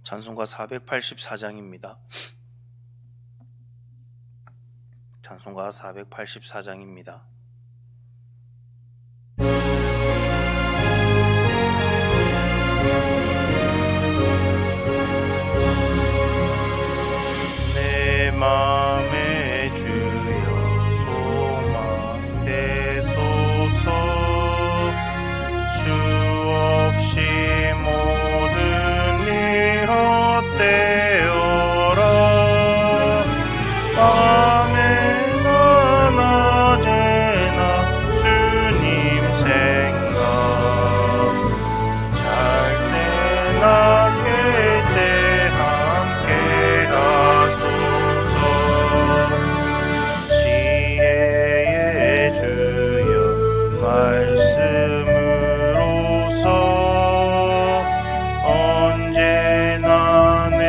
찬송가 484장입니다. 찬송가 484장입니다. 내 맘의 주여 소망 되소서. 주 없이 모든 일 헛되어라. 밤에나 낮에나 주님 생각, 잘 때나 깰 때 함께 하소서. 지혜의 주여 말씀으로서 언제나 내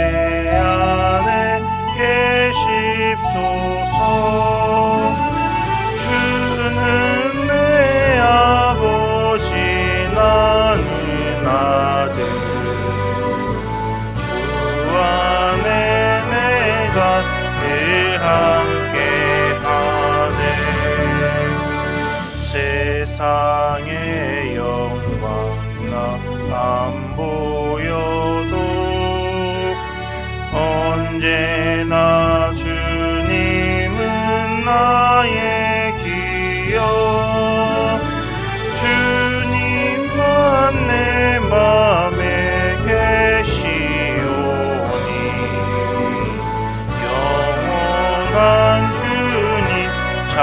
안에 계십소서. 주는 내 아버지 나는 아들. 주 안에 내가 늘 함께하네. 세상의 영광 나 안 보여도 언제나 주님은 나의 기여. 주님만 내 맘에 계시오니 영원한 주님 참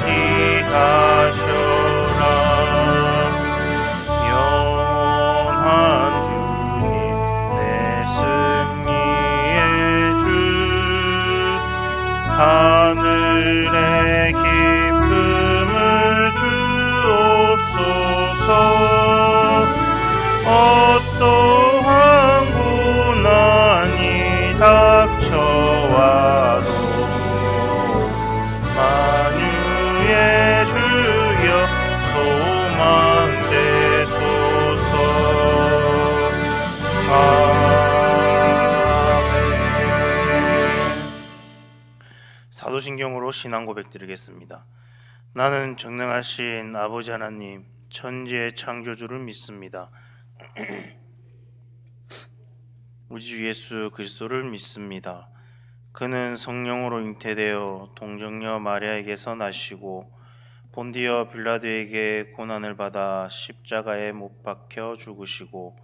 귀하셔라. 영원한 주님 내 승리의 주. 하늘의 기쁨을 주옵소서. 어떠한 고난이 닥쳐와도 만유의 주여 소망 되소서. 아멘. 사도신경으로 신앙 고백 드리겠습니다. 나는 전능하신 아버지 하나님 천지의 창조주를 믿습니다. 우리 주 예수 그리스도를 믿습니다. 그는 성령으로 잉태되어 동정녀 마리아에게서 나시고 본디어 빌라도에게 고난을 받아 십자가에 못 박혀 죽으시고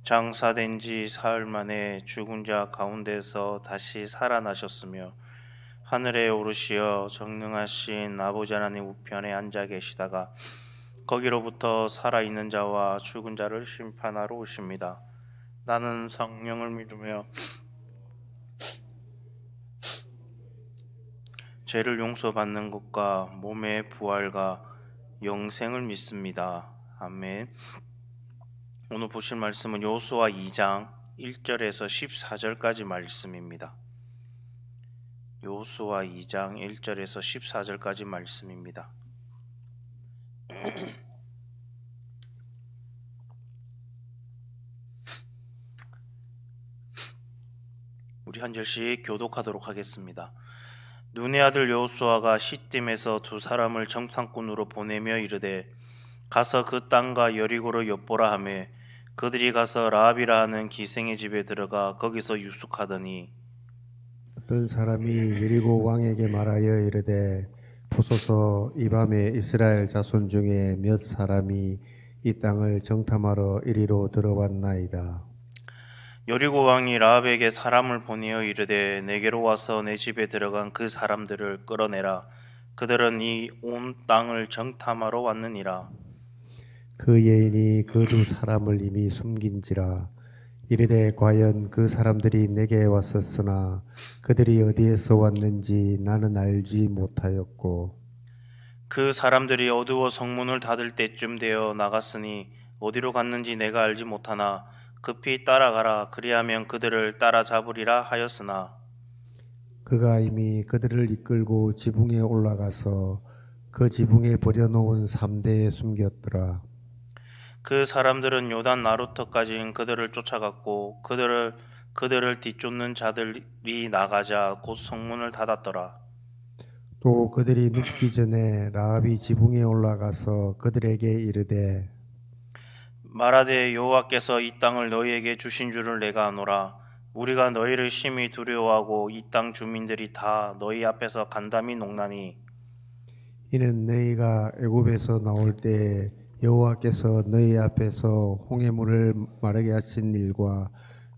장사된 지 사흘 만에 죽은 자 가운데서 다시 살아나셨으며 하늘에 오르시어 전능하신 아버지 하나님 우편에 앉아 계시다가 거기로부터 살아있는 자와 죽은 자를 심판하러 오십니다. 나는 성령을 믿으며 죄를 용서받는 것과 몸의 부활과 영생을 믿습니다. 아멘. 오늘 보실 말씀은 여호수아 2장 1절에서 14절까지 말씀입니다. 여호수아 2장 1절에서 14절까지 말씀입니다. 우리 한 절씩 교독하도록 하겠습니다. 눈의 아들 여호수아가 시딤에서 두 사람을 정탐꾼으로 보내며 이르되 가서 그 땅과 여리고를 엿보라 하며 그들이 가서 라합이라 하는 기생의 집에 들어가 거기서 유숙하더니 어떤 사람이 여리고 왕에게 말하여 이르되 보소서 이 밤에 이스라엘 자손 중에 몇 사람이 이 땅을 정탐하러 이리로 들어왔나이다. 여리고 왕이 라합에게 사람을 보내어 이르되 내게로 와서 내 집에 들어간 그 사람들을 끌어내라. 그들은 이 온 땅을 정탐하러 왔느니라. 그 여인이 그 두 사람을 이미 숨긴지라. 이르되 과연 그 사람들이 내게 왔었으나 그들이 어디에서 왔는지 나는 알지 못하였고 그 사람들이 어두워 성문을 닫을 때쯤 되어 나갔으니 어디로 갔는지 내가 알지 못하나 급히 따라가라. 그리하면 그들을 따라잡으리라 하였으나 그가 이미 그들을 이끌고 지붕에 올라가서 그 지붕에 버려놓은 삼대에 숨겼더라. 그 사람들은 요단 나루터까지 그들을 쫓아갔고 그들을 그들을 뒤쫓는 자들이 나가자 곧 성문을 닫았더라. 또 그들이 눕기 전에 라합이 지붕에 올라가서 그들에게 이르되 말하되 여호와께서 이 땅을 너희에게 주신 줄을 내가 아노라. 우리가 너희를 심히 두려워하고 이 땅 주민들이 다 너희 앞에서 간담이 농나니 이는 너희가 애굽에서 나올 때 여호와께서 너희 앞에서 홍해물을 마르게 하신 일과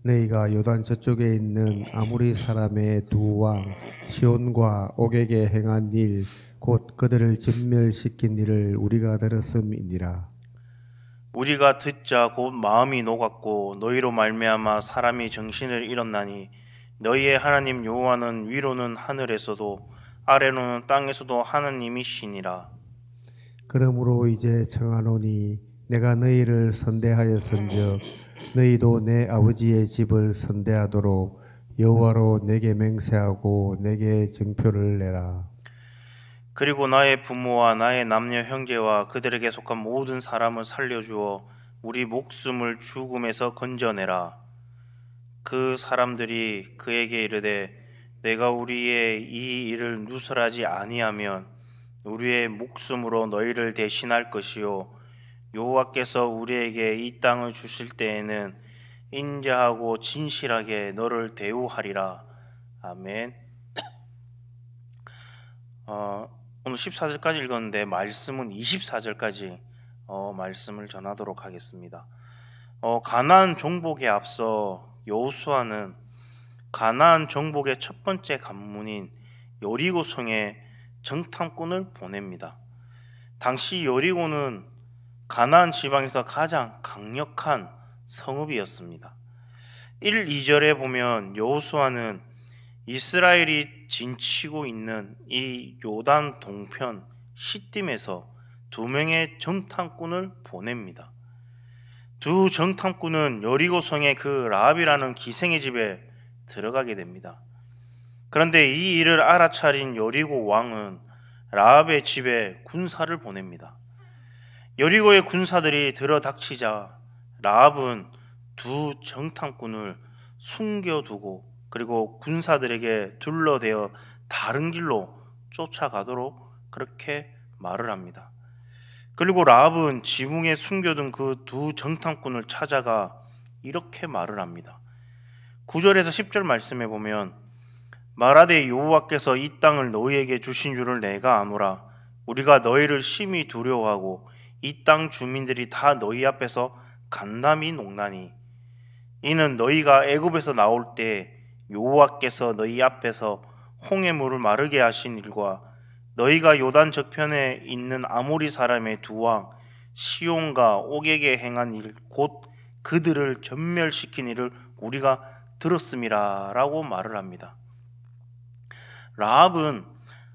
너희가 요단 저쪽에 있는 아무리 사람의 두 왕 시온과 옥에게 행한 일 곧 그들을 진멸시킨 일을 우리가 들었음이니라. 우리가 듣자 곧 마음이 녹았고 너희로 말미암아 사람이 정신을 잃었나니 너희의 하나님 여호와는 위로는 하늘에서도 아래로는 땅에서도 하나님이시니라. 그러므로 이제 청하노니 내가 너희를 선대하였은즉 너희도 내 아버지의 집을 선대하도록 여호와로 내게 맹세하고 내게 증표를 내라. 그리고 나의 부모와 나의 남녀 형제와 그들에게 속한 모든 사람을 살려주어 우리 목숨을 죽음에서 건져내라. 그 사람들이 그에게 이르되 내가 우리의 이 일을 누설하지 아니하면 우리의 목숨으로 너희를 대신할 것이요 여호와께서 우리에게 이 땅을 주실 때에는 인자하고 진실하게 너를 대우하리라. 아멘. 오늘 14절까지 읽었는데 말씀은 24절까지 말씀을 전하도록 하겠습니다. 가나안 정복에 앞서 여호수아는 가나안 정복의 첫 번째 관문인 여리고성에 정탐꾼을 보냅니다. 당시 여리고는 가나안 지방에서 가장 강력한 성읍이었습니다. 1, 2절에 보면 여호수아는 이스라엘이 진치고 있는 이 요단 동편 시딤에서 2명의 정탐꾼을 보냅니다. 두 정탐꾼은 여리고성의 그 라합이라는 기생의 집에 들어가게 됩니다. 그런데 이 일을 알아차린 여리고 왕은 라합의 집에 군사를 보냅니다. 여리고의 군사들이 들어닥치자 라합은 두 정탐꾼을 숨겨두고 그리고 군사들에게 둘러대어 다른 길로 쫓아가도록 그렇게 말을 합니다. 그리고 라합은 지붕에 숨겨둔 그 두 정탐꾼을 찾아가 이렇게 말을 합니다. 9절에서 10절 말씀에 보면 말하되 여호와께서 이 땅을 너희에게 주신 줄을 내가 아노라. 우리가 너희를 심히 두려워하고 이 땅 주민들이 다 너희 앞에서 간담이 농나니 이는 너희가 애굽에서 나올 때 여호와께서 너희 앞에서 홍해물을 마르게 하신 일과 너희가 요단 저편에 있는 아모리 사람의 두 왕 시온과 옥에게 행한 일 곧 그들을 전멸시킨 일을 우리가 들었음이라 라고 말을 합니다. 라합은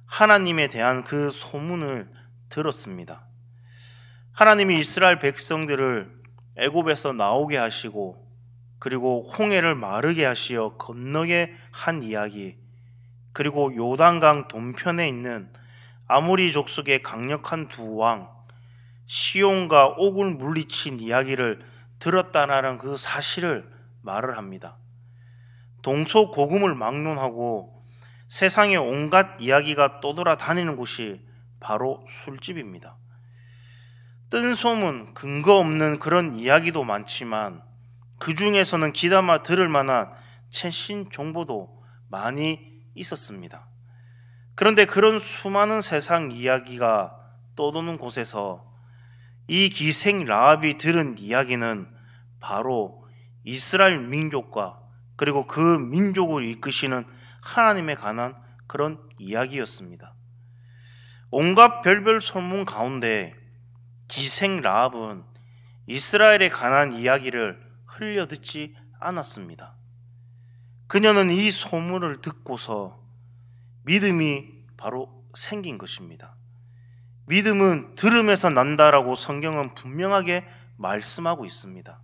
하나님에 대한 그 소문을 들었습니다. 하나님이 이스라엘 백성들을 애굽에서 나오게 하시고 그리고 홍해를 마르게 하시어 건너게 한 이야기, 그리고 요단강 동편에 있는 아모리 족속의 강력한 두 왕 시온과 옥을 물리친 이야기를 들었다라는 그 사실을 말을 합니다. 동서고금을 막론하고 세상의 온갖 이야기가 떠돌아다니는 곳이 바로 술집입니다. 뜬소문, 근거 없는 그런 이야기도 많지만 그 중에서는 귀담아 들을 만한 최신 정보도 많이 있었습니다. 그런데 그런 수많은 세상 이야기가 떠도는 곳에서 이 기생 라합이 들은 이야기는 바로 이스라엘 민족과 그리고 그 민족을 이끄시는 하나님에 관한 그런 이야기였습니다. 온갖 별별 소문 가운데 기생 라합은 이스라엘에 관한 이야기를 흘려듣지 않았습니다. 그녀는 이 소문을 듣고서 믿음이 바로 생긴 것입니다. 믿음은 들음에서 난다라고 성경은 분명하게 말씀하고 있습니다.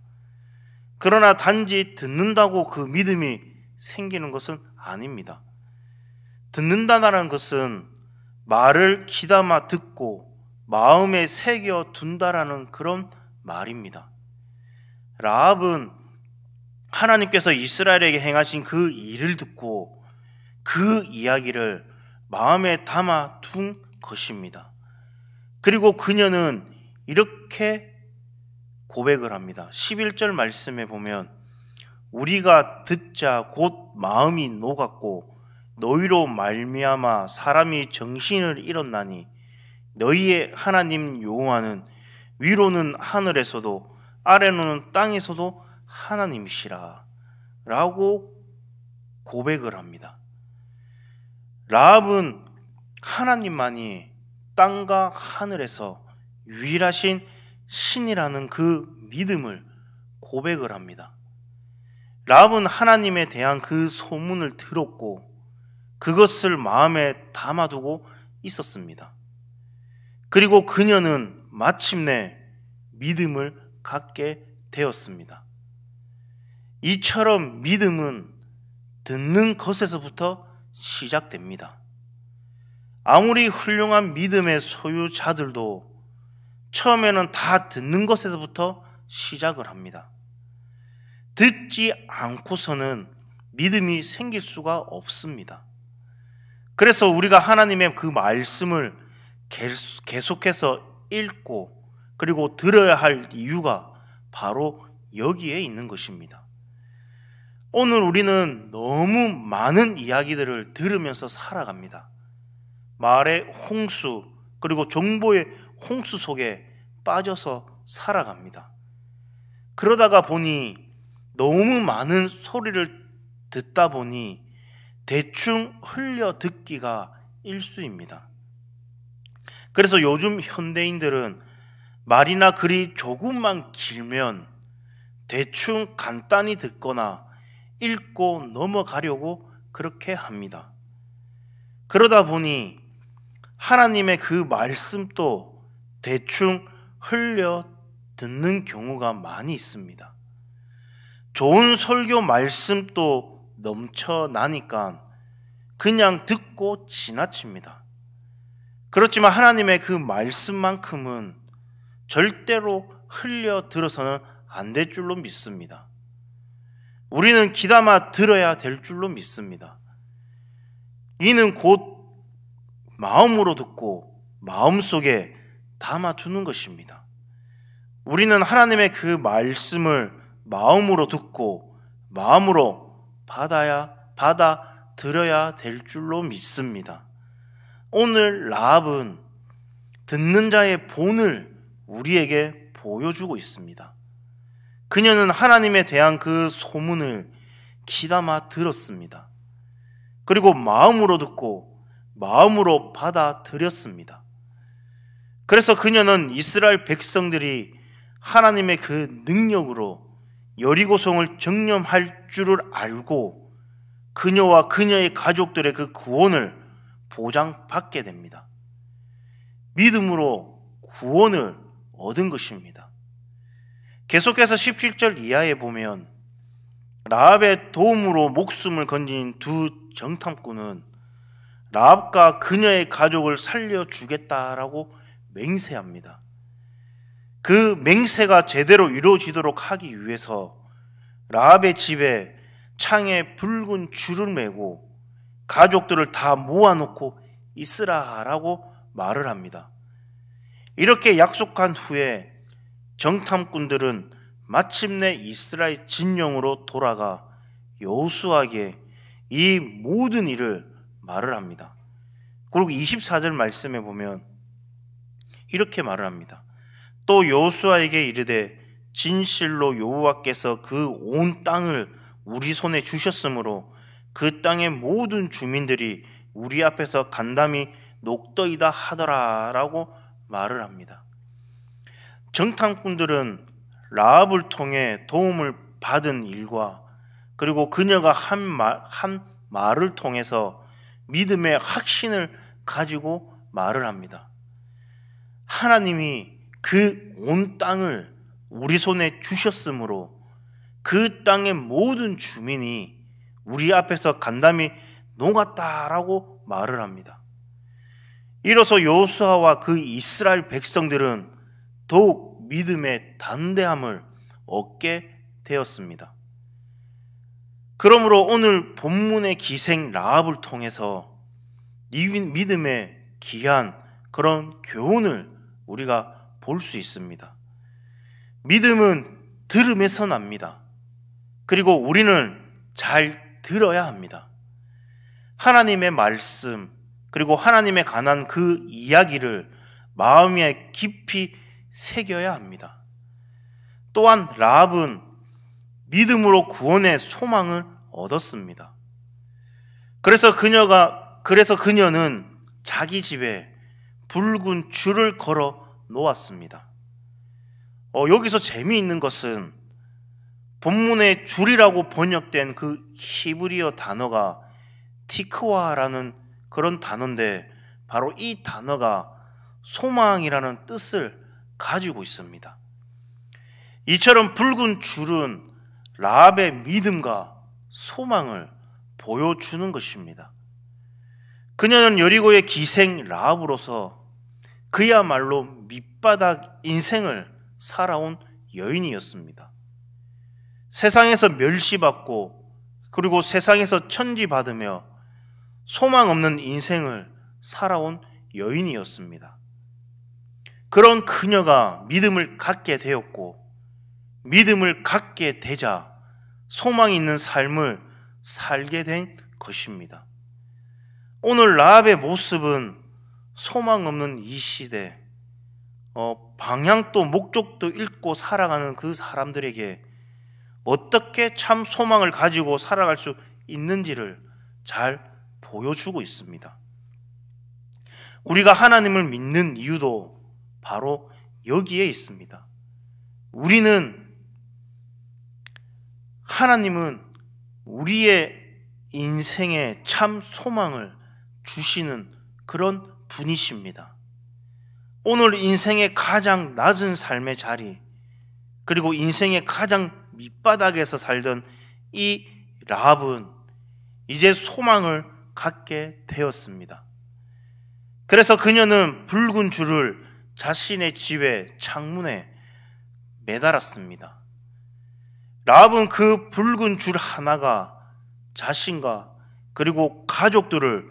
그러나 단지 듣는다고 그 믿음이 생기는 것은 아닙니다. 듣는다는 것은 말을 귀담아 듣고 마음에 새겨 둔다라는 그런 말입니다. 라합은 하나님께서 이스라엘에게 행하신 그 일을 듣고 그 이야기를 마음에 담아 둔 것입니다. 그리고 그녀는 이렇게 고백을 합니다. 11절 말씀에 보면 우리가 듣자 곧 마음이 녹았고 너희로 말미암아 사람이 정신을 잃었나니 너희의 하나님 여호와는 위로는 하늘에서도 아래로는 땅에서도 하나님이시라 라고 고백을 합니다. 라합은 하나님만이 땅과 하늘에서 유일하신 신이라는 그 믿음을 고백을 합니다. 라합은 하나님에 대한 그 소문을 들었고 그것을 마음에 담아두고 있었습니다. 그리고 그녀는 마침내 믿음을 갖게 되었습니다. 이처럼 믿음은 듣는 것에서부터 시작됩니다. 아무리 훌륭한 믿음의 소유자들도 처음에는 다 듣는 것에서부터 시작을 합니다. 듣지 않고서는 믿음이 생길 수가 없습니다. 그래서 우리가 하나님의 그 말씀을 계속해서 읽고 그리고 들어야 할 이유가 바로 여기에 있는 것입니다. 오늘 우리는 너무 많은 이야기들을 들으면서 살아갑니다. 말의 홍수 그리고 정보의 홍수 속에 빠져서 살아갑니다. 그러다가 보니 너무 많은 소리를 듣다 보니 대충 흘려 듣기가 일쑤입니다. 그래서 요즘 현대인들은 말이나 글이 조금만 길면 대충 간단히 듣거나 읽고 넘어가려고 그렇게 합니다. 그러다 보니 하나님의 그 말씀도 대충 흘려 듣는 경우가 많이 있습니다. 좋은 설교 말씀도 넘쳐나니까 그냥 듣고 지나칩니다. 그렇지만 하나님의 그 말씀만큼은 절대로 흘려 들어서는 안 될 줄로 믿습니다. 우리는 귀담아 들어야 될 줄로 믿습니다. 이는 곧 마음으로 듣고 마음속에 담아두는 것입니다. 우리는 하나님의 그 말씀을 마음으로 듣고 마음으로 받아들여야 될 줄로 믿습니다. 오늘 라합은 듣는 자의 본을 우리에게 보여주고 있습니다. 그녀는 하나님에 대한 그 소문을 귀담아 들었습니다. 그리고 마음으로 듣고 마음으로 받아들였습니다. 그래서 그녀는 이스라엘 백성들이 하나님의 그 능력으로 여리고성을 정령할 줄을 알고 그녀와 그녀의 가족들의 그 구원을 보장받게 됩니다. 믿음으로 구원을 얻은 것입니다. 계속해서 17절 이하에 보면 라합의 도움으로 목숨을 건진 두 정탐꾼은 라합과 그녀의 가족을 살려주겠다라고 맹세합니다. 그 맹세가 제대로 이루어지도록 하기 위해서 라합의 집에 창에 붉은 줄을 매고 가족들을 다 모아놓고 있으라라고 말을 합니다. 이렇게 약속한 후에 정탐꾼들은 마침내 이스라엘 진영으로 돌아가 여호수아에게 이 모든 일을 말을 합니다. 그리고 24절 말씀에 보면 이렇게 말을 합니다. 또 여호수아에게 이르되 진실로 여호와께서 그 온 땅을 우리 손에 주셨으므로 그 땅의 모든 주민들이 우리 앞에서 간담이 녹더이다 하더라라고 말을 합니다. 정탐꾼들은 라합을 통해 도움을 받은 일과 그리고 그녀가 한 말을 통해서 믿음의 확신을 가지고 말을 합니다. 하나님이 그 온 땅을 우리 손에 주셨으므로 그 땅의 모든 주민이 우리 앞에서 간담이 녹았다라고 말을 합니다. 이로써 여호수아와 그 이스라엘 백성들은 더욱 믿음의 담대함을 얻게 되었습니다. 그러므로 오늘 본문의 기생 라합을 통해서 이 믿음의 귀한 그런 교훈을 우리가 볼 수 있습니다. 믿음은 들음에서 납니다. 그리고 우리는 잘 들어야 합니다. 하나님의 말씀, 그리고 하나님에 관한 그 이야기를 마음에 깊이 새겨야 합니다. 또한 라합은 믿음으로 구원의 소망을 얻었습니다. 그래서 그녀는 자기 집에 붉은 줄을 걸어 놓았습니다. 여기서 재미있는 것은 본문의 줄이라고 번역된 그 히브리어 단어가 티크와라는 그런 단어인데 바로 이 단어가 소망이라는 뜻을 가지고 있습니다. 이처럼 붉은 줄은 라합의 믿음과 소망을 보여주는 것입니다. 그녀는 여리고의 기생 라합으로서 그야말로 밑바닥 인생을 살아온 여인이었습니다. 세상에서 멸시받고 그리고 세상에서 천지받으며 소망 없는 인생을 살아온 여인이었습니다. 그런 그녀가 믿음을 갖게 되었고 믿음을 갖게 되자 소망이 있는 삶을 살게 된 것입니다. 오늘 라합의 모습은 소망 없는 이 시대, 방향도 목적도 잃고 살아가는 그 사람들에게 어떻게 참 소망을 가지고 살아갈 수 있는지를 잘 보여주고 있습니다. 우리가 하나님을 믿는 이유도 바로 여기에 있습니다. 하나님은 우리의 인생에 참 소망을 주시는 그런 분이십니다. 오늘 인생의 가장 낮은 삶의 자리, 그리고 인생의 가장 밑바닥에서 살던 이 라합은 이제 소망을 갖게 되었습니다. 그래서 그녀는 붉은 줄을 자신의 집의 창문에 매달았습니다. 라합은 그 붉은 줄 하나가 자신과 그리고 가족들을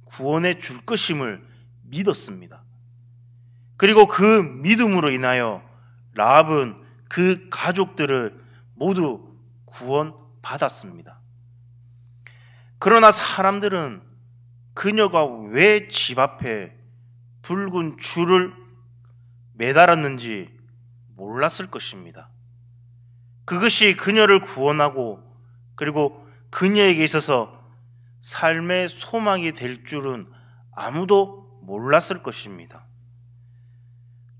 구원해 줄 것임을 믿었습니다. 그리고 그 믿음으로 인하여 라합은 그 가족들을 모두 구원받았습니다. 그러나 사람들은 그녀가 왜 집 앞에 붉은 줄을 매달았는지 몰랐을 것입니다. 그것이 그녀를 구원하고 그리고 그녀에게 있어서 삶의 소망이 될 줄은 아무도 몰랐을 것입니다.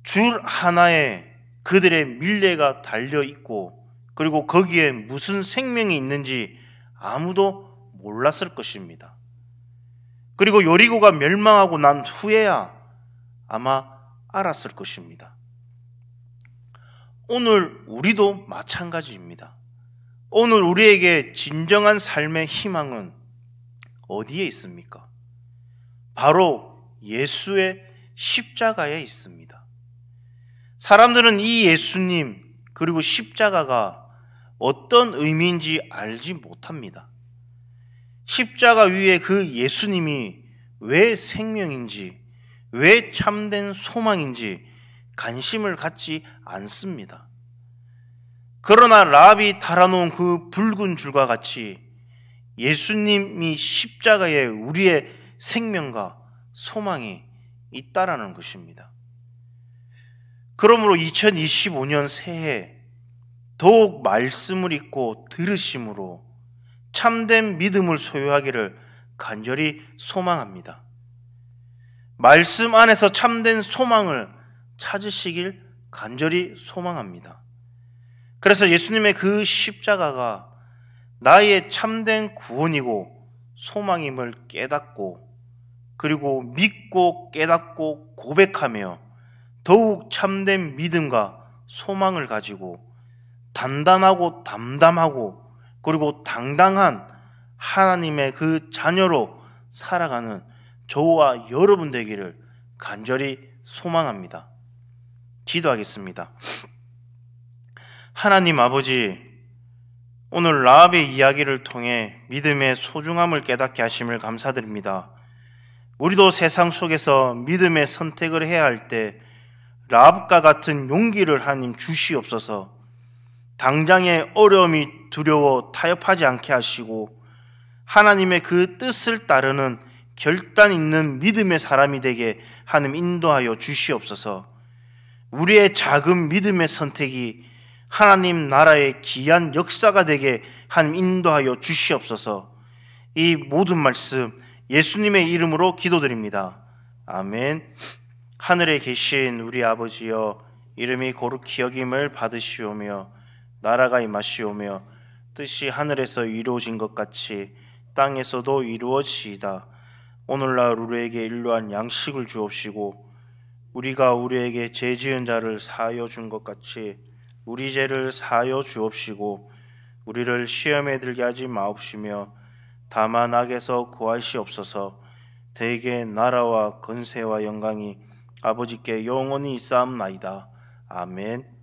줄 하나에 그들의 미래가 달려있고 그리고 거기에 무슨 생명이 있는지 아무도 몰랐을 것입니다. 그리고 여리고가 멸망하고 난 후에야 아마 알았을 것입니다. 오늘 우리도 마찬가지입니다. 오늘 우리에게 진정한 삶의 희망은 어디에 있습니까? 바로 예수의 십자가에 있습니다. 사람들은 이 예수님 그리고 십자가가 어떤 의미인지 알지 못합니다. 십자가 위에 그 예수님이 왜 생명인지, 왜 참된 소망인지 관심을 갖지 않습니다. 그러나 라합이 달아놓은 그 붉은 줄과 같이 예수님이 십자가에 우리의 생명과 소망이 있다라는 것입니다. 그러므로 2025년 새해 더욱 말씀을 읽고 들으심으로 참된 믿음을 소유하기를 간절히 소망합니다. 말씀 안에서 참된 소망을 찾으시길 간절히 소망합니다. 그래서 예수님의 그 십자가가 나의 참된 구원이고 소망임을 깨닫고 그리고 믿고 깨닫고 고백하며 더욱 참된 믿음과 소망을 가지고 단단하고 담담하고 그리고 당당한 하나님의 그 자녀로 살아가는 저와 여러분 되기를 간절히 소망합니다. 기도하겠습니다. 하나님 아버지, 오늘 라합의 이야기를 통해 믿음의 소중함을 깨닫게 하심을 감사드립니다. 우리도 세상 속에서 믿음의 선택을 해야 할 때 라합과 같은 용기를 하나님 주시옵소서. 당장의 어려움이 두려워 타협하지 않게 하시고 하나님의 그 뜻을 따르는 결단 있는 믿음의 사람이 되게 하나님 인도하여 주시옵소서. 우리의 작은 믿음의 선택이 하나님 나라의 귀한 역사가 되게 하나님 인도하여 주시옵소서. 이 모든 말씀 예수님의 이름으로 기도드립니다. 아멘. 하늘에 계신 우리 아버지여, 이름이 거룩히 여김을 받으시오며 나라가 임하시오며 뜻이 하늘에서 이루어진 것 같이 땅에서도 이루어지이다. 오늘날 우리에게 일용할 양식을 주옵시고 우리가 우리에게 죄 지은 자를 사하여 준 것 같이 우리 죄를 사하여 주옵시고 우리를 시험에 들게 하지 마옵시며 다만 악에서 구하시옵소서. 대개 나라와 권세와 영광이 아버지께 영원히 있사옵나이다. 아멘.